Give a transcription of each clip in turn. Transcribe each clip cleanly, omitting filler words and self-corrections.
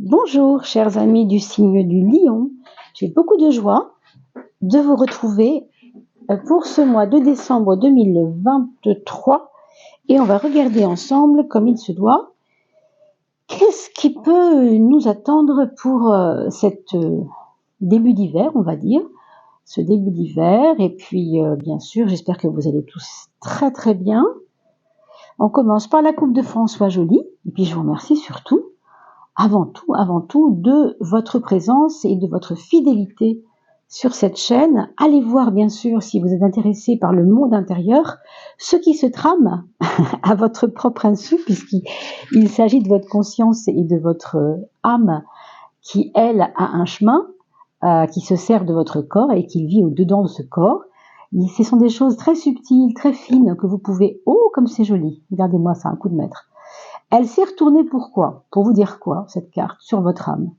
Bonjour, chers amis du signe du Lion. J'ai beaucoup de joie de vous retrouver pour ce mois de décembre 2023 et on va regarder ensemble, comme il se doit, qu'est-ce qui peut nous attendre pour cette début d'hiver, on va dire, ce début d'hiver. Et puis, bien sûr, j'espère que vous allez tous très très bien. On commence par la coupe de François Joly et puis je vous remercie surtout. Avant tout, de votre présence et de votre fidélité sur cette chaîne. Allez voir, bien sûr, si vous êtes intéressé par le monde intérieur, ce qui se trame à votre propre insu, puisqu'il s'agit de votre conscience et de votre âme qui, elle, a un chemin, qui se sert de votre corps et qui vit au-dedans de ce corps. Et ce sont des choses très subtiles, très fines, que vous pouvez... Oh, comme c'est joli. Regardez-moi ça, un coup de maître. Elle s'est retournée pourquoi? Pour vous dire quoi, cette carte, sur votre âme?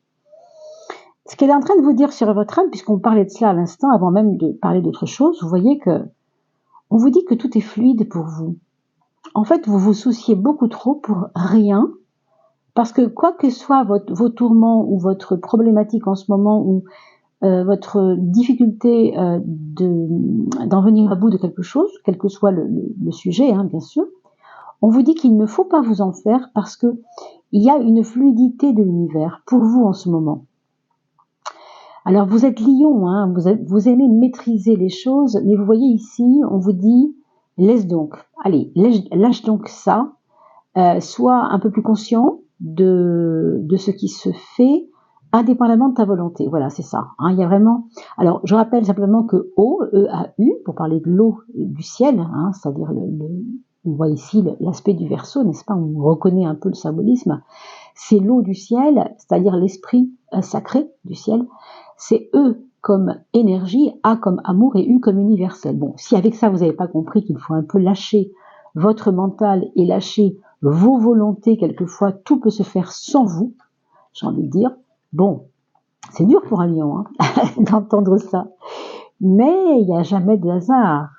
Ce qu'elle est en train de vous dire sur votre âme, puisqu'on parlait de cela à l'instant, avant même de parler d'autre chose, vous voyez que on vous dit que tout est fluide pour vous. En fait, vous vous souciez beaucoup trop pour rien, parce que quoi que soit vos tourments ou votre problématique en ce moment, ou votre difficulté d'en venir à bout de quelque chose, quel que soit le sujet, bien sûr, on vous dit qu'il ne faut pas vous en faire parce que il y a une fluidité de l'univers pour vous en ce moment. Alors vous êtes lion, vous aimez maîtriser les choses, mais vous voyez ici, on vous dit, laisse donc, allez, lâche donc ça, sois un peu plus conscient de ce qui se fait, indépendamment de ta volonté. Voilà, c'est ça. Il y a vraiment. Alors, je rappelle simplement que eau, E-A-U, pour parler de l'eau du ciel, c'est-à-dire on voit ici l'aspect du Verseau, n'est-ce pas? On reconnaît un peu le symbolisme. C'est l'eau du ciel, c'est-à-dire l'esprit sacré du ciel. C'est E comme énergie, A comme amour et U comme universel. Bon, si avec ça vous n'avez pas compris qu'il faut un peu lâcher votre mental et lâcher vos volontés, quelquefois tout peut se faire sans vous, j'ai envie de dire, bon, c'est dur pour un lion d'entendre ça. Mais il n'y a jamais de hasard,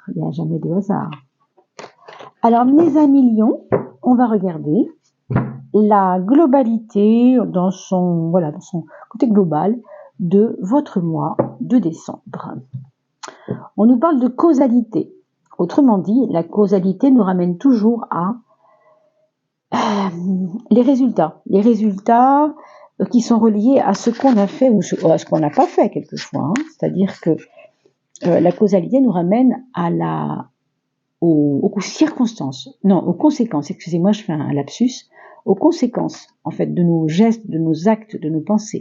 Alors mes amis lions, on va regarder la globalité dans son côté global de votre mois de décembre. On nous parle de causalité. Autrement dit, la causalité nous ramène toujours à les résultats qui sont reliés à ce qu'on a fait ou à ce qu'on n'a pas fait quelquefois. C'est-à-dire que la causalité nous ramène aux conséquences. Excusez-moi, je fais un lapsus. Aux conséquences, en fait, de nos gestes, de nos actes, de nos pensées.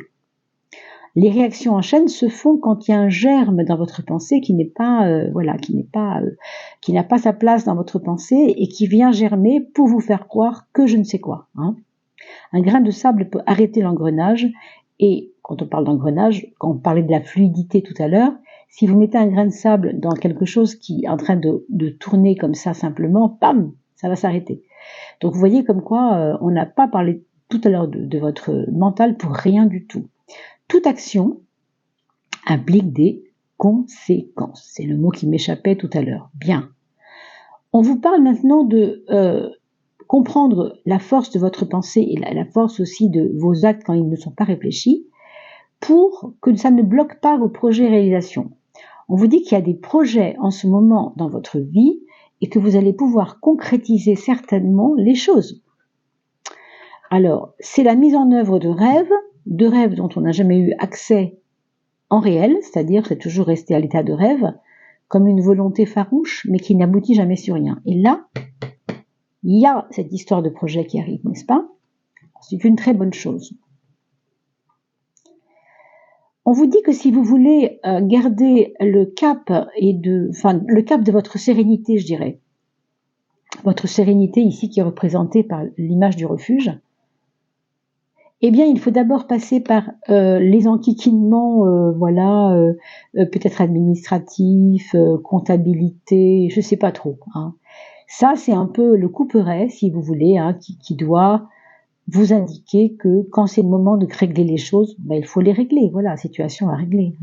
Les réactions en chaîne se font quand il y a un germe dans votre pensée qui n'a pas sa place dans votre pensée et qui vient germer pour vous faire croire que je ne sais quoi. Un grain de sable peut arrêter l'engrenage et quand on parle d'engrenage, quand on parlait de la fluidité tout à l'heure, si vous mettez un grain de sable dans quelque chose qui est en train de tourner comme ça simplement, pam, ça va s'arrêter. Donc vous voyez comme quoi on n'a pas parlé tout à l'heure de votre mental pour rien du tout. Toute action implique des conséquences. C'est le mot qui m'échappait tout à l'heure. Bien. On vous parle maintenant de comprendre la force de votre pensée et la force aussi de vos actes quand ils ne sont pas réfléchis pour que ça ne bloque pas vos projets et réalisations. On vous dit qu'il y a des projets en ce moment dans votre vie et que vous allez pouvoir concrétiser certainement les choses. Alors, c'est la mise en œuvre de rêves dont on n'a jamais eu accès en réel, c'est-à-dire c'est toujours resté à l'état de rêve, comme une volonté farouche, mais qui n'aboutit jamais sur rien. Et là, il y a cette histoire de projet qui arrive, n'est-ce pas? C'est une très bonne chose. On vous dit que si vous voulez garder le cap de votre sérénité, je dirais, votre sérénité ici qui est représentée par l'image du refuge, eh bien, il faut d'abord passer par les enquiquinements, peut-être administratifs, comptabilité, je sais pas trop. Ça, c'est un peu le couperet, si vous voulez, qui doit vous indiquer que quand c'est le moment de régler les choses, il faut les régler. Voilà, situation à régler.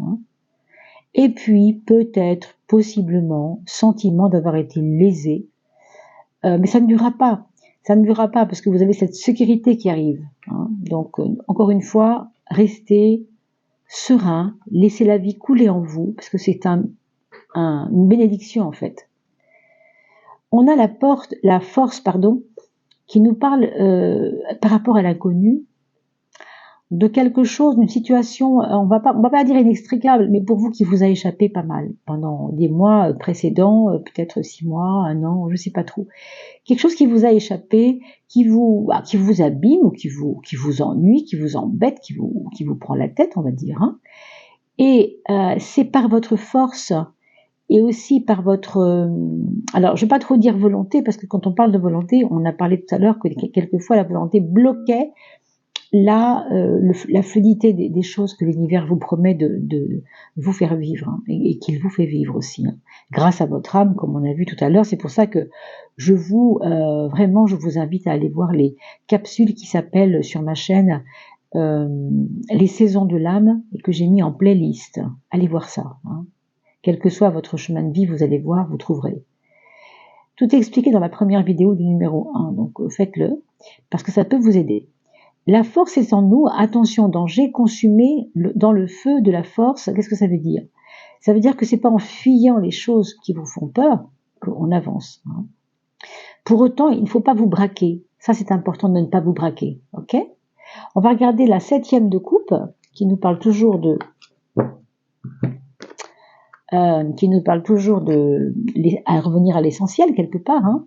Et puis, peut-être, possiblement, sentiment d'avoir été lésé. Mais ça ne durera pas. ça ne durera pas parce que vous avez cette sécurité qui arrive. Hein. Donc, encore une fois, restez serein, laissez la vie couler en vous, parce que c'est une bénédiction en fait. On a la force, qui nous parle par rapport à l'inconnu, de quelque chose, d'une situation, on va pas dire inextricable, mais pour vous qui vous a échappé pas mal pendant des mois précédents, peut-être 6 mois, 1 an, je sais pas trop. Quelque chose qui vous a échappé, qui vous abîme ou qui vous ennuie, qui vous embête, qui vous prend la tête, on va dire. Hein. Et c'est par votre force et aussi par votre... alors, je ne vais pas trop dire volonté, parce que quand on parle de volonté, on a parlé tout à l'heure que quelquefois la volonté bloquait la fluidité des choses que l'univers vous promet de vous faire vivre, hein, et qu'il vous fait vivre aussi, hein, grâce à votre âme, comme on a vu tout à l'heure. C'est pour ça que je vous invite à aller voir les capsules qui s'appellent sur ma chaîne les saisons de l'âme, et que j'ai mis en playlist. Allez voir ça. Hein. Quel que soit votre chemin de vie, vous allez voir, vous trouverez. Tout est expliqué dans la première vidéo du numéro 1, donc faites-le, parce que ça peut vous aider. La force est en nous, attention, danger, consumé dans le feu de la force. Qu'est-ce que ça veut dire? Ça veut dire que c'est pas en fuyant les choses qui vous font peur qu'on avance. Hein. Pour autant, il ne faut pas vous braquer. Ça, c'est important de ne pas vous braquer. Ok? On va regarder la 7e de coupe, qui nous parle toujours de à revenir à l'essentiel quelque part. Hein.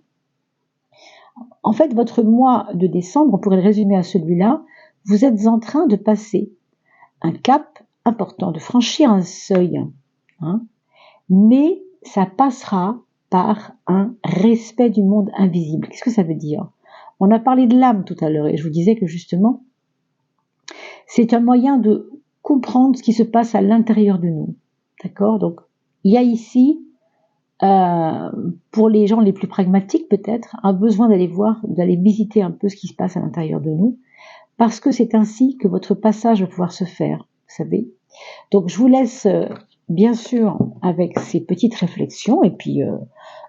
En fait, votre mois de décembre, on pourrait le résumer à celui-là, vous êtes en train de passer un cap important, de franchir un seuil. Hein, mais ça passera par un respect du monde invisible. Qu'est-ce que ça veut dire? On a parlé de l'âme tout à l'heure, et je vous disais que justement, c'est un moyen de comprendre ce qui se passe à l'intérieur de nous. D'accord? Donc, il y a ici, pour les gens les plus pragmatiques peut-être, un besoin d'aller visiter un peu ce qui se passe à l'intérieur de nous, parce que c'est ainsi que votre passage va pouvoir se faire, vous savez. Donc je vous laisse bien sûr avec ces petites réflexions, et puis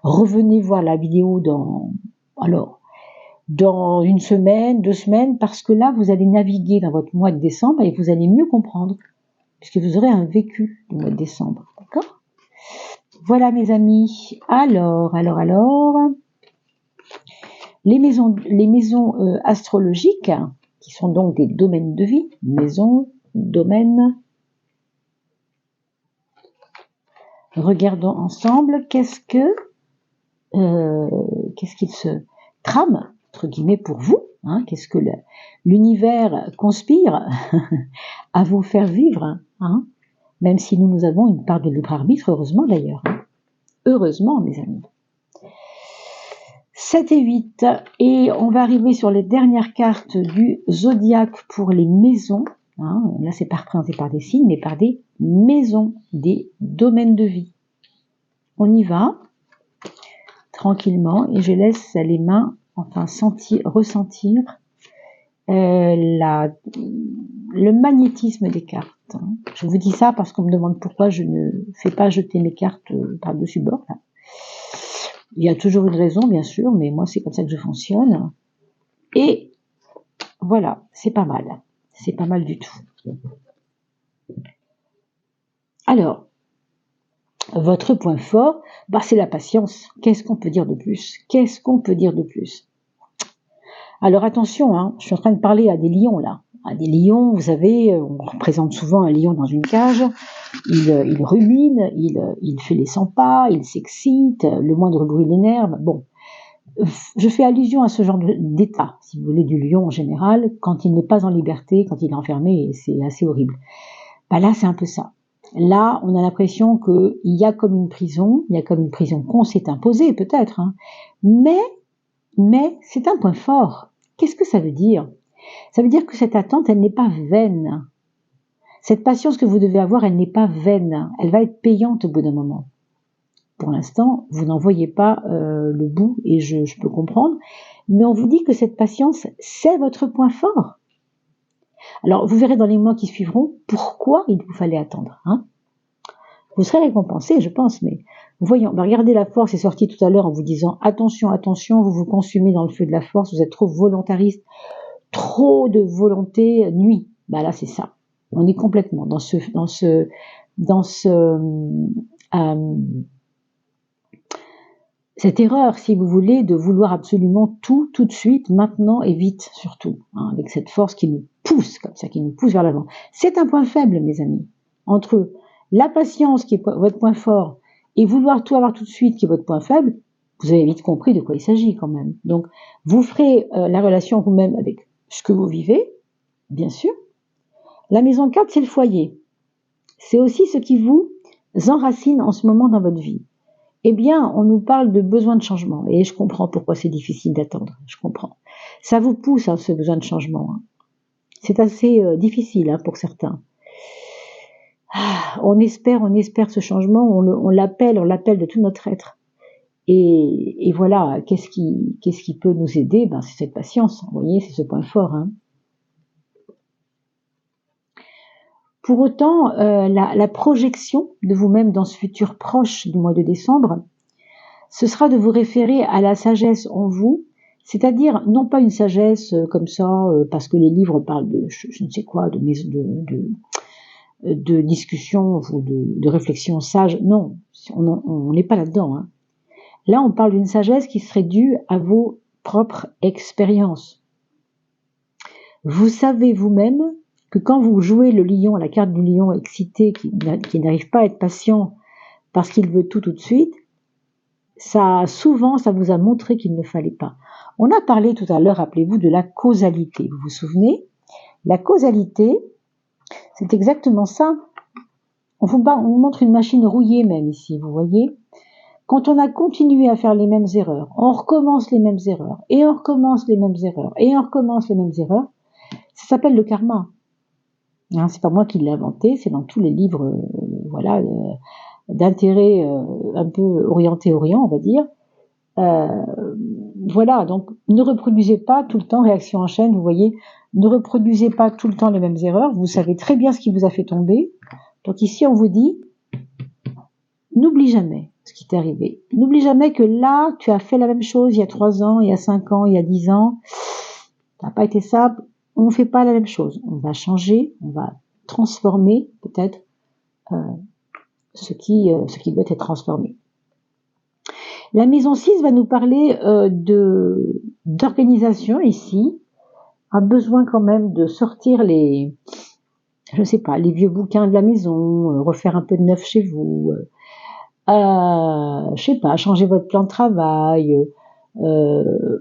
revenez voir la vidéo dans 1 semaine, 2 semaines, parce que là vous allez naviguer dans votre mois de décembre et vous allez mieux comprendre, puisque vous aurez un vécu du mois de décembre, d'accord? Voilà mes amis. Alors, les maisons astrologiques, qui sont donc des domaines de vie, maison, domaine. Regardons ensemble qu'est-ce qu'il se trame, entre guillemets, pour vous, hein, qu'est-ce que l'univers conspire à vous faire vivre, hein, même si nous avons une part de libre arbitre, heureusement d'ailleurs. Hein. Heureusement, mes amis. 7 et 8, et on va arriver sur les dernières cartes du zodiaque pour les maisons. Hein, là, c'est pas représenté par des signes, mais par des maisons, des domaines de vie. On y va, tranquillement, et je laisse les mains, ressentir le magnétisme des cartes. Hein. Je vous dis ça parce qu'on me demande pourquoi je ne fais pas jeter mes cartes par-dessus bord. Là. Il y a toujours une raison, bien sûr, mais moi, c'est comme ça que je fonctionne. Et voilà, c'est pas mal. C'est pas mal du tout. Alors, votre point fort, c'est la patience. Qu'est-ce qu'on peut dire de plus? Alors attention, hein, je suis en train de parler à des lions là. À des lions, vous savez, on représente souvent un lion dans une cage. Il rumine, il fait les 100 pas, il s'excite, le moindre bruit l'énerve. Bon, je fais allusion à ce genre d'état, si vous voulez, du lion en général, quand il n'est pas en liberté, quand il est enfermé, et c'est assez horrible. Là, c'est un peu ça. Là, on a l'impression qu'il y a comme une prison, qu'on s'est imposée peut-être, hein. Mais c'est un point fort. Qu'est-ce que ça veut dire? Ça veut dire que cette attente, elle n'est pas vaine. Cette patience que vous devez avoir, elle n'est pas vaine. Elle va être payante au bout d'un moment. Pour l'instant, vous n'en voyez pas le bout, et je peux comprendre. Mais on vous dit que cette patience, c'est votre point fort. Alors, vous verrez dans les mois qui suivront pourquoi il vous fallait attendre. Hein. Vous serez récompensé, je pense, mais voyons, regardez, la force est sortie tout à l'heure en vous disant attention, attention, vous vous consumez dans le feu de la force, vous êtes trop volontariste, trop de volonté nuit. Là c'est ça. On est complètement dans cette erreur, si vous voulez, de vouloir absolument tout de suite, maintenant et vite, surtout, avec cette force qui nous pousse comme ça, qui nous pousse vers l'avant. C'est un point faible, mes amis, entre la patience qui est votre point fort et vouloir tout avoir tout de suite qui est votre point faible. Vous avez vite compris de quoi il s'agit quand même. Donc, vous ferez la relation vous-même avec ce que vous vivez, bien sûr. La maison 4, c'est le foyer. C'est aussi ce qui vous enracine en ce moment dans votre vie. Eh bien, on nous parle de besoin de changement. Et je comprends pourquoi c'est difficile d'attendre. Je comprends. Ça vous pousse, ce besoin de changement. C'est assez difficile pour certains. On espère ce changement, on l'appelle de tout notre être. Et voilà, qu'est-ce qui peut nous aider? C'est cette patience, vous voyez, c'est ce point fort. Pour autant, la projection de vous-même dans ce futur proche du mois de décembre, ce sera de vous référer à la sagesse en vous, c'est-à-dire non pas une sagesse comme ça, parce que les livres parlent de je ne sais quoi, de discussion ou de réflexion sage. Non, on n'est pas là-dedans. Là, on parle d'une sagesse qui serait due à vos propres expériences. Vous savez vous-même que quand vous jouez le lion, la carte du lion excité, qui n'arrive pas à être patient parce qu'il veut tout de suite, souvent, ça vous a montré qu'il ne fallait pas. On a parlé tout à l'heure, rappelez-vous, de la causalité. Vous vous souvenez? La causalité, c'est exactement ça. On vous montre une machine rouillée même ici, vous voyez. Quand on a continué à faire les mêmes erreurs, on recommence les mêmes erreurs, et on recommence les mêmes erreurs, et on recommence les mêmes erreurs, ça s'appelle le karma. C'est pas moi qui l'ai inventé, c'est dans tous les livres d'intérêt un peu orienté-orient, on va dire. Voilà, donc ne reproduisez pas tout le temps réaction en chaîne, vous voyez, ne reproduisez pas tout le temps les mêmes erreurs, vous savez très bien ce qui vous a fait tomber. Donc ici on vous dit, n'oublie jamais ce qui t'est arrivé. N'oublie jamais que là, tu as fait la même chose il y a 3 ans, il y a 5 ans, il y a 10 ans. Ça n'a pas été simple. On ne fait pas la même chose. On va changer, on va transformer peut-être ce qui doit être transformé. La maison 6 va nous parler d'organisation ici. A besoin quand même de sortir les vieux bouquins de la maison, refaire un peu de neuf chez vous, changer votre plan de travail,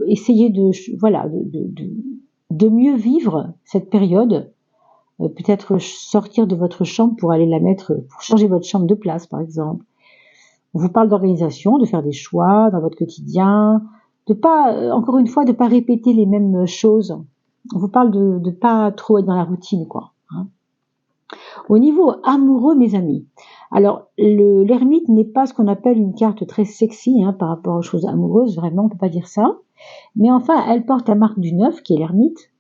essayer de mieux vivre cette période, peut-être sortir de votre chambre pour aller pour changer votre chambre de place par exemple. On vous parle d'organisation, de faire des choix dans votre quotidien, encore une fois, de pas répéter les mêmes choses. On vous parle de pas trop être dans la routine, quoi. Au niveau amoureux, mes amis, alors l'ermite n'est pas ce qu'on appelle une carte très sexy par rapport aux choses amoureuses, vraiment, on peut pas dire ça. Mais enfin, elle porte la marque du 9, qui est l'ermite,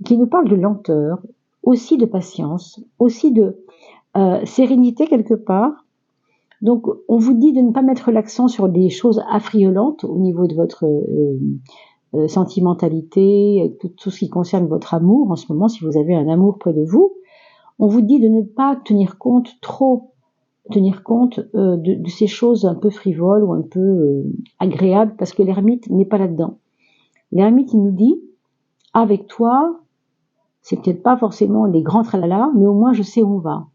qui nous parle de lenteur, aussi de patience, aussi de sérénité quelque part. Donc, on vous dit de ne pas mettre l'accent sur des choses affriolantes au niveau de votre sentimentalité, tout ce qui concerne votre amour en ce moment, si vous avez un amour près de vous. On vous dit de ne pas tenir compte de ces choses un peu frivoles ou un peu agréables, parce que l'ermite n'est pas là-dedans. L'ermite, il nous dit, avec toi, c'est peut-être pas forcément des grands tralala, mais au moins je sais où on va.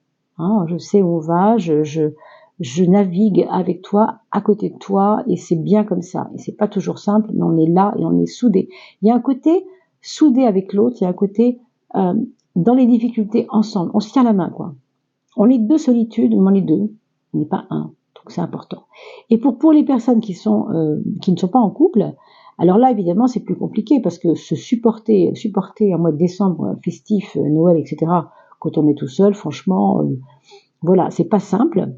Je sais où on va, je navigue avec toi, à côté de toi, et c'est bien comme ça. Et c'est pas toujours simple, mais on est là et on est soudés. Il y a un côté soudé avec l'autre, il y a un côté dans les difficultés ensemble. On se tient la main, quoi. On est 2 solitudes, mais on est 2. On n'est pas 1. Donc c'est important. Et pour les personnes qui ne sont pas en couple, alors là, évidemment, c'est plus compliqué parce que se supporter en mois de décembre, festif, Noël, etc., quand on est tout seul, franchement, voilà, c'est pas simple.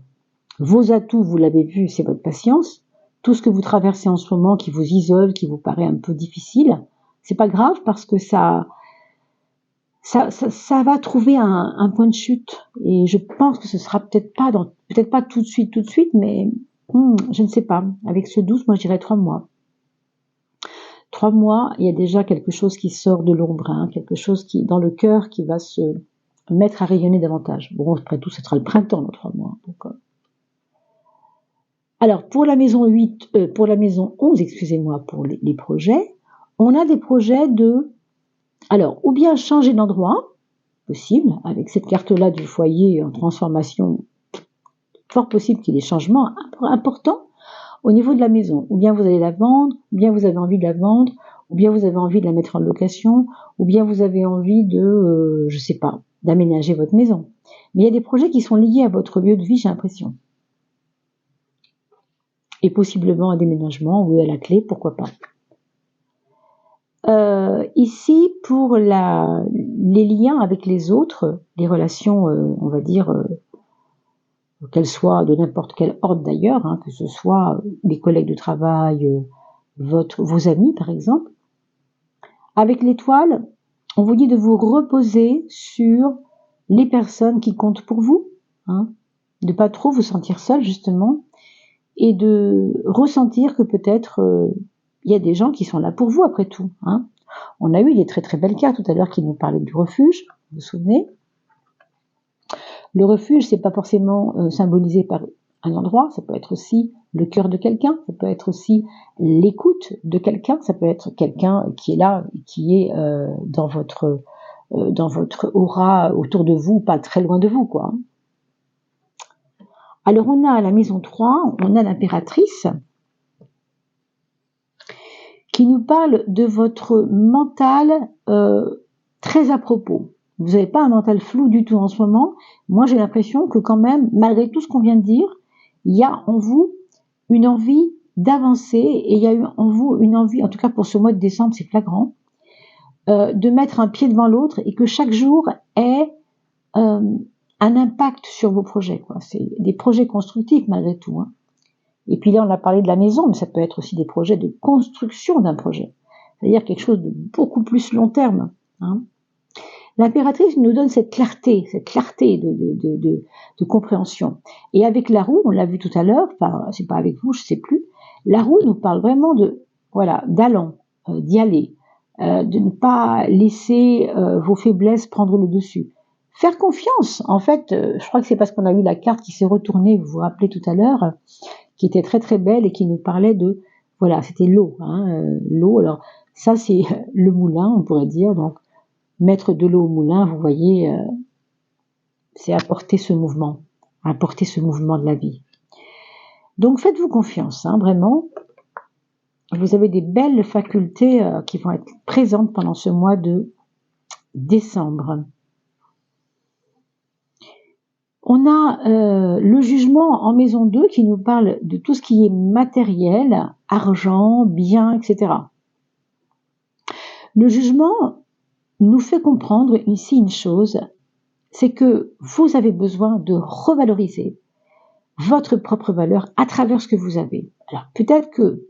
Vos atouts, vous l'avez vu, c'est votre patience. Tout ce que vous traversez en ce moment qui vous isole, qui vous paraît un peu difficile, c'est pas grave parce que ça ça va trouver un point de chute. Et je pense que ce sera peut-être pas tout de suite, mais je ne sais pas. Avec ce 12, moi je dirais 3 mois. 3 mois, il y a déjà quelque chose qui sort de l'ombre, hein, quelque chose qui, dans le cœur, qui va se mettre à rayonner davantage. Bon, après tout, ce sera le printemps dans 3 mois. Donc, alors, pour la maison 11, excusez-moi, pour les projets, on a des projets alors, ou bien changer d'endroit, possible, avec cette carte-là du foyer en transformation, fort possible qu'il y ait des changements importants au niveau de la maison. Ou bien vous allez la vendre, ou bien vous avez envie de la vendre, ou bien vous avez envie de la mettre en location, ou bien vous avez envie de, je sais pas, d'aménager votre maison. Mais il y a des projets qui sont liés à votre lieu de vie, j'ai l'impression. Et possiblement un déménagement ou à la clé, pourquoi pas. Ici, pour les liens avec les autres, les relations, on va dire, qu'elles soient de n'importe quel ordre d'ailleurs, hein, que ce soit les collègues de travail, vos amis par exemple, avec l'étoile, on vous dit de vous reposer sur les personnes qui comptent pour vous, hein, de pas trop vous sentir seul justement, et de ressentir que peut-être il y a des gens qui sont là pour vous après tout. Hein. On a eu des très très belles cartes tout à l'heure qui nous parlaient du refuge, vous vous souvenez? Le refuge, c'est pas forcément symbolisé par un endroit, ça peut être aussi le cœur de quelqu'un, ça peut être aussi l'écoute de quelqu'un, ça peut être quelqu'un qui est là, qui est dans votre aura autour de vous, pas très loin de vous, quoi. Alors on a à la maison 3, on a l'impératrice qui nous parle de votre mental très à propos. Vous n'avez pas un mental flou du tout en ce moment. Moi, j'ai l'impression que quand même, malgré tout ce qu'on vient de dire, il y a en vous une envie d'avancer et il y a eu en vous une envie, en tout cas pour ce mois de décembre, c'est flagrant, de mettre un pied devant l'autre et que chaque jour ait un impact sur vos projets, quoi. C'est des projets constructifs malgré tout. Hein. Et puis là, on a parlé de la maison, mais ça peut être aussi des projets de construction d'un projet. C'est-à-dire quelque chose de beaucoup plus long terme. Hein. L'impératrice nous donne cette clarté de compréhension. Et avec la roue, on l'a vu tout à l'heure, enfin, c'est pas avec vous, je sais plus, la roue nous parle vraiment d'allant, d'y aller, de ne pas laisser vos faiblesses prendre le dessus. Faire confiance, en fait, je crois que c'est parce qu'on a eu la carte qui s'est retournée, vous vous rappelez tout à l'heure, qui était très très belle et qui nous parlait de, voilà, c'était l'eau, hein, l'eau, alors ça c'est le moulin, on pourrait dire, donc mettre de l'eau au moulin, vous voyez, c'est apporter ce mouvement de la vie. Donc faites-vous confiance, hein, vraiment. Vous avez des belles facultés qui vont être présentes pendant ce mois de décembre. On a le jugement en maison 2 qui nous parle de tout ce qui est matériel, argent, biens, etc. Le jugement nous fait comprendre ici une chose, c'est que vous avez besoin de revaloriser votre propre valeur à travers ce que vous avez. Alors peut-être que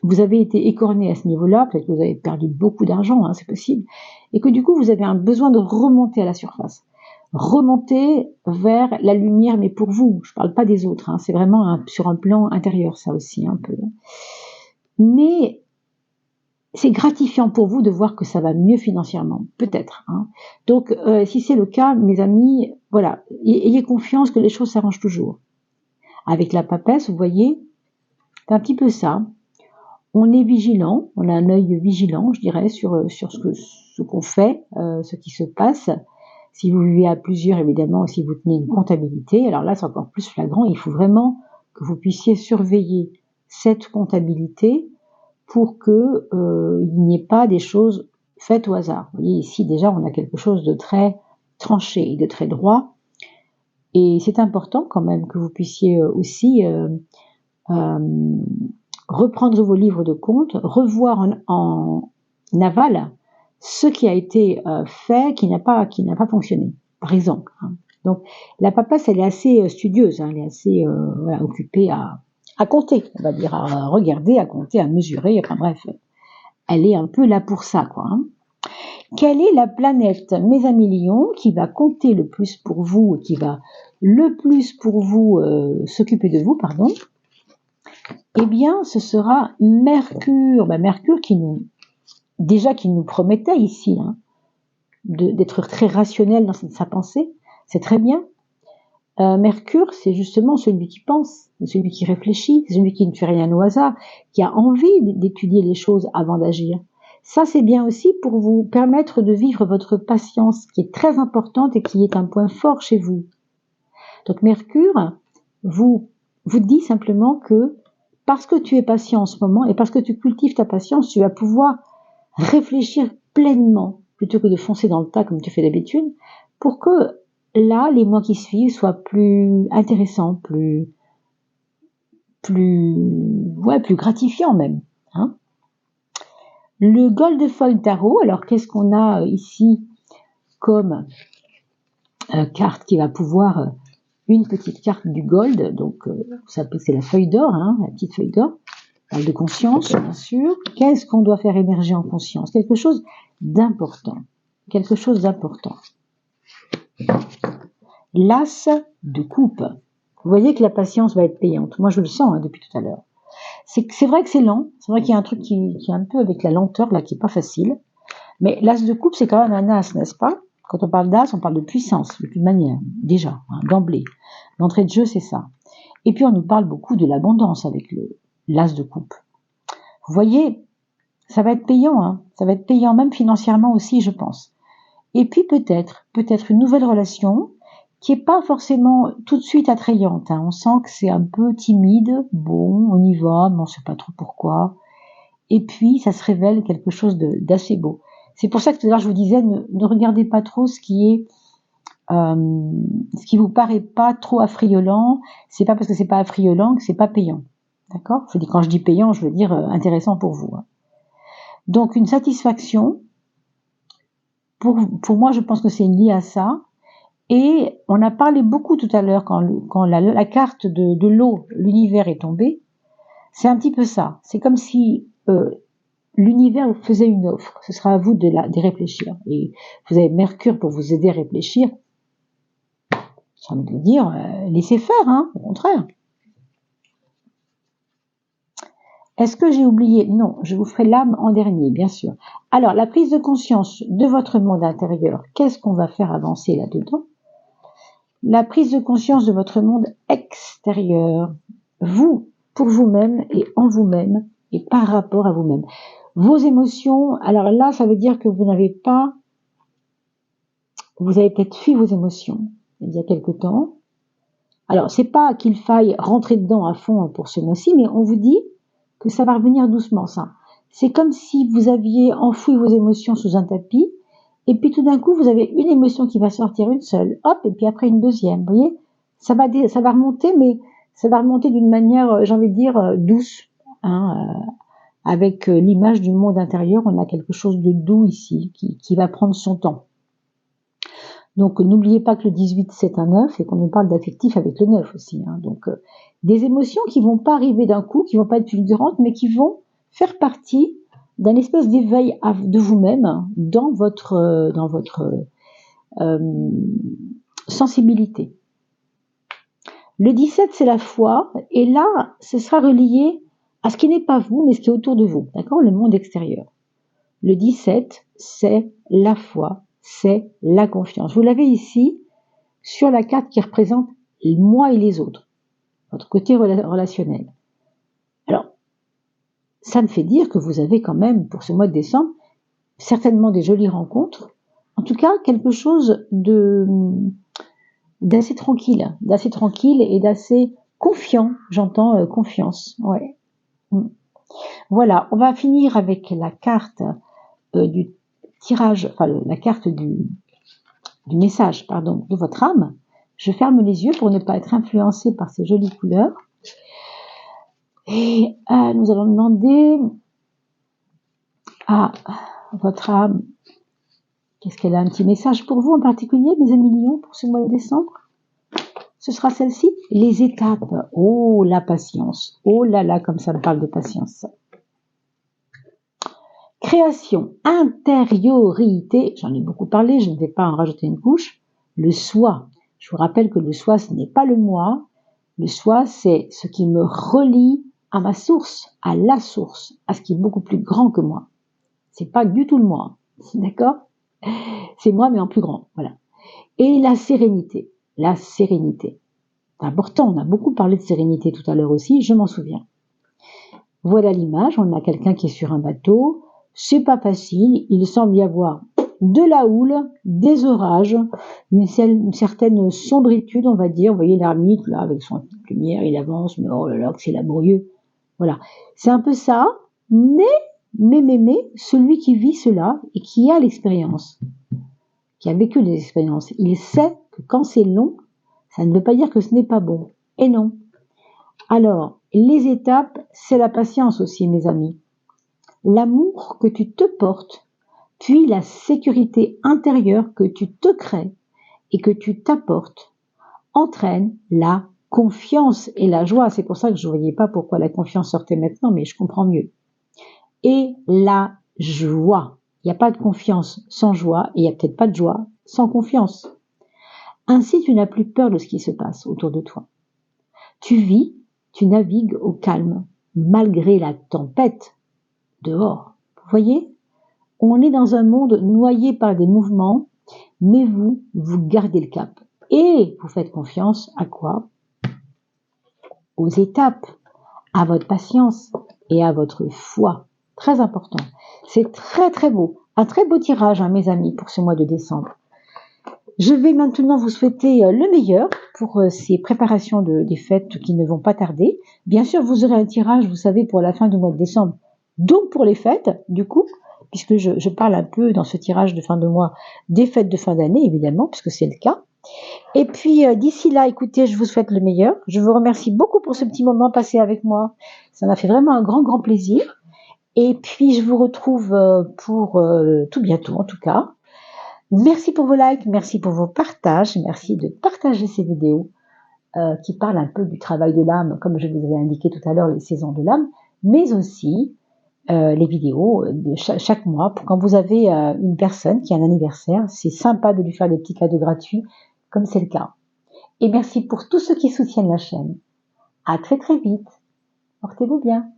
vous avez été écorné à ce niveau-là, peut-être que vous avez perdu beaucoup d'argent, hein, c'est possible, et que du coup vous avez un besoin de remonter à la surface, remonter vers la lumière, mais pour vous, je ne parle pas des autres, hein, c'est vraiment sur un plan intérieur ça aussi un peu. Mais c'est gratifiant pour vous de voir que ça va mieux financièrement, peut-être. Hein. Donc, si c'est le cas, mes amis, voilà, ayez confiance que les choses s'arrangent toujours. Avec la papesse, vous voyez, c'est un petit peu ça. On est vigilant, on a un œil vigilant, je dirais, sur ce qu'on fait, ce qui se passe. Si vous vivez à plusieurs, évidemment, si vous tenez une comptabilité, alors là, c'est encore plus flagrant. Il faut vraiment que vous puissiez surveiller cette comptabilité pour que il n'y ait pas des choses faites au hasard. Vous voyez, ici, déjà, on a quelque chose de très tranché et de très droit. Et c'est important quand même que vous puissiez aussi reprendre vos livres de compte, revoir en aval ce qui a été fait, qui n'a pas fonctionné, par exemple. Hein. Donc, la papesse, elle est assez studieuse, hein, elle est assez occupée à compter, on va dire, à regarder, à compter, à mesurer, enfin bref, elle est un peu là pour ça, quoi. Hein. Quelle est la planète, mes amis Lions, qui va compter le plus pour vous, qui va le plus pour vous s'occuper de vous, pardon? Eh bien, ce sera Mercure. Mercure qui nous promettait ici d'être très rationnel dans sa pensée. C'est très bien. Mercure, c'est justement celui qui pense, celui qui réfléchit, celui qui ne fait rien au hasard, qui a envie d'étudier les choses avant d'agir. Ça, c'est bien aussi pour vous permettre de vivre votre patience, qui est très importante et qui est un point fort chez vous. Donc Mercure vous dit simplement que parce que tu es patient en ce moment et parce que tu cultives ta patience, tu vas pouvoir réfléchir pleinement plutôt que de foncer dans le tas comme tu fais d'habitude, pour que là, les mois qui suivent soient plus intéressants, plus gratifiants même. Hein. Le Gold Tarot, alors qu'est-ce qu'on a ici comme carte qui va pouvoir, une petite carte du Gold, donc ça c'est la feuille d'or, la petite feuille d'or, parle de conscience bien sûr. Qu'est-ce qu'on doit faire émerger en conscience? Quelque chose d'important. Quelque chose d'important. L'As de coupe. Vous voyez que la patience va être payante. Moi, je le sens depuis tout à l'heure. C'est vrai que c'est lent. C'est vrai qu'il y a un truc qui est un peu avec la lenteur, là, qui est pas facile. Mais l'As de coupe, c'est quand même un As, n'est-ce pas? Quand on parle d'As, on parle de puissance, de toute manière. Déjà, d'emblée. L'entrée de jeu, c'est ça. Et puis, on nous parle beaucoup de l'abondance avec l'As de coupe. Vous voyez, ça va être payant, Ça va être payant même financièrement aussi, je pense. Et puis, peut-être une nouvelle relation qui est pas forcément tout de suite attrayante. On sent que c'est un peu timide. Bon, on y va, mais on sait pas trop pourquoi. Et puis, ça se révèle quelque chose d'assez beau. C'est pour ça que tout à l'heure, je vous disais, ne regardez pas trop ce qui vous paraît pas trop affriolant. C'est pas parce que c'est pas affriolant que c'est pas payant. D'accord? Quand je dis payant, je veux dire intéressant pour vous. Donc, une satisfaction. Pour moi, je pense que c'est lié à ça. Et on a parlé beaucoup tout à l'heure quand la carte de l'eau, l'univers est tombée. C'est un petit peu ça. C'est comme si l'univers vous faisait une offre. Ce sera à vous de réfléchir. Et vous avez Mercure pour vous aider à réfléchir. J'ai envie de vous dire, laissez faire, au contraire. Est-ce que j'ai oublié? Non, je vous ferai l'âme en dernier, bien sûr. Alors, la prise de conscience de votre monde intérieur, qu'est-ce qu'on va faire avancer là-dedans? La prise de conscience de votre monde extérieur, vous, pour vous-même et en vous-même et par rapport à vous-même. Vos émotions, alors là, ça veut dire que vous avez peut-être fui vos émotions il y a quelque temps. Alors, c'est pas qu'il faille rentrer dedans à fond pour ce mois-ci, mais on vous dit que ça va revenir doucement, ça. C'est comme si vous aviez enfoui vos émotions sous un tapis, et puis tout d'un coup, vous avez une émotion qui va sortir, une seule, hop, et puis après une deuxième, vous voyez? Ça va remonter, mais ça va remonter d'une manière, j'ai envie de dire, douce, avec l'image du monde intérieur, on a quelque chose de doux ici, qui va prendre son temps. Donc, n'oubliez pas que le 18, c'est un 9 et qu'on nous parle d'affectif avec le 9 aussi. Donc, des émotions qui vont pas arriver d'un coup, qui vont pas être fulgurantes, mais qui vont faire partie d'un espèce d'éveil de vous-même dans votre sensibilité. Le 17, c'est la foi, et là, ce sera relié à ce qui n'est pas vous, mais ce qui est autour de vous, d'accord? Le monde extérieur. Le 17, c'est la foi, c'est la confiance. Vous l'avez ici sur la carte qui représente moi et les autres, votre côté relationnel. Alors, ça me fait dire que vous avez quand même, pour ce mois de décembre, certainement des jolies rencontres, en tout cas quelque chose d'assez tranquille et d'assez confiant, j'entends confiance, ouais. Voilà, on va finir avec la carte du tirage, enfin la carte du message, pardon, de votre âme. Je ferme les yeux pour ne pas être influencée par ces jolies couleurs. Et nous allons demander à votre âme, qu'est-ce qu'elle a un petit message pour vous en particulier, mes amis lions, pour ce mois de décembre? Ce sera celle-ci, les étapes. Oh, la patience. Oh là là, comme ça me parle de patience. Création, intériorité, j'en ai beaucoup parlé, je ne vais pas en rajouter une couche. Le soi, je vous rappelle que le soi, ce n'est pas le moi. Le soi, c'est ce qui me relie à ma source, à la source, à ce qui est beaucoup plus grand que moi. C'est pas du tout le moi, d'accord? C'est moi, mais en plus grand, voilà. Et la sérénité, c'est important, on a beaucoup parlé de sérénité tout à l'heure aussi, je m'en souviens. Voilà l'image, on a quelqu'un qui est sur un bateau, c'est pas facile, il semble y avoir de la houle, des orages, une certaine sombritude, on va dire. Vous voyez l'ermite, là, avec son petite lumière, il avance, mais oh là là, que c'est laborieux. Voilà. C'est un peu ça, mais, celui qui vit cela et qui a l'expérience, qui a vécu des expériences, il sait que quand c'est long, ça ne veut pas dire que ce n'est pas bon. Et non. Alors, les étapes, c'est la patience aussi, mes amis. L'amour que tu te portes, puis la sécurité intérieure que tu te crées et que tu t'apportes, entraîne la confiance et la joie. C'est pour ça que je ne voyais pas pourquoi la confiance sortait maintenant, mais je comprends mieux. Et la joie. Il n'y a pas de confiance sans joie, et il n'y a peut-être pas de joie sans confiance. Ainsi, tu n'as plus peur de ce qui se passe autour de toi. Tu vis, tu navigues au calme, malgré la tempête dehors. Vous voyez ? On est dans un monde noyé par des mouvements, mais vous gardez le cap. Et vous faites confiance à quoi ? Aux étapes, à votre patience et à votre foi. Très important. C'est très très beau. Un très beau tirage, hein, mes amis, pour ce mois de décembre. Je vais maintenant vous souhaiter le meilleur pour ces préparations des fêtes qui ne vont pas tarder. Bien sûr, vous aurez un tirage, vous savez, pour la fin du mois de décembre, donc pour les fêtes, du coup, puisque je parle un peu dans ce tirage de fin de mois des fêtes de fin d'année, évidemment, puisque c'est le cas. Et puis, d'ici là, écoutez, je vous souhaite le meilleur. Je vous remercie beaucoup pour ce petit moment passé avec moi. Ça m'a fait vraiment un grand, grand plaisir. Et puis, je vous retrouve pour tout bientôt, en tout cas. Merci pour vos likes, merci pour vos partages, merci de partager ces vidéos qui parlent un peu du travail de l'âme, comme je vous avais indiqué tout à l'heure, les saisons de l'âme, mais aussi les vidéos de chaque mois. Quand vous avez une personne qui a un anniversaire, c'est sympa de lui faire des petits cadeaux gratuits, comme c'est le cas. Et merci pour tous ceux qui soutiennent la chaîne. À très très vite. Portez-vous bien.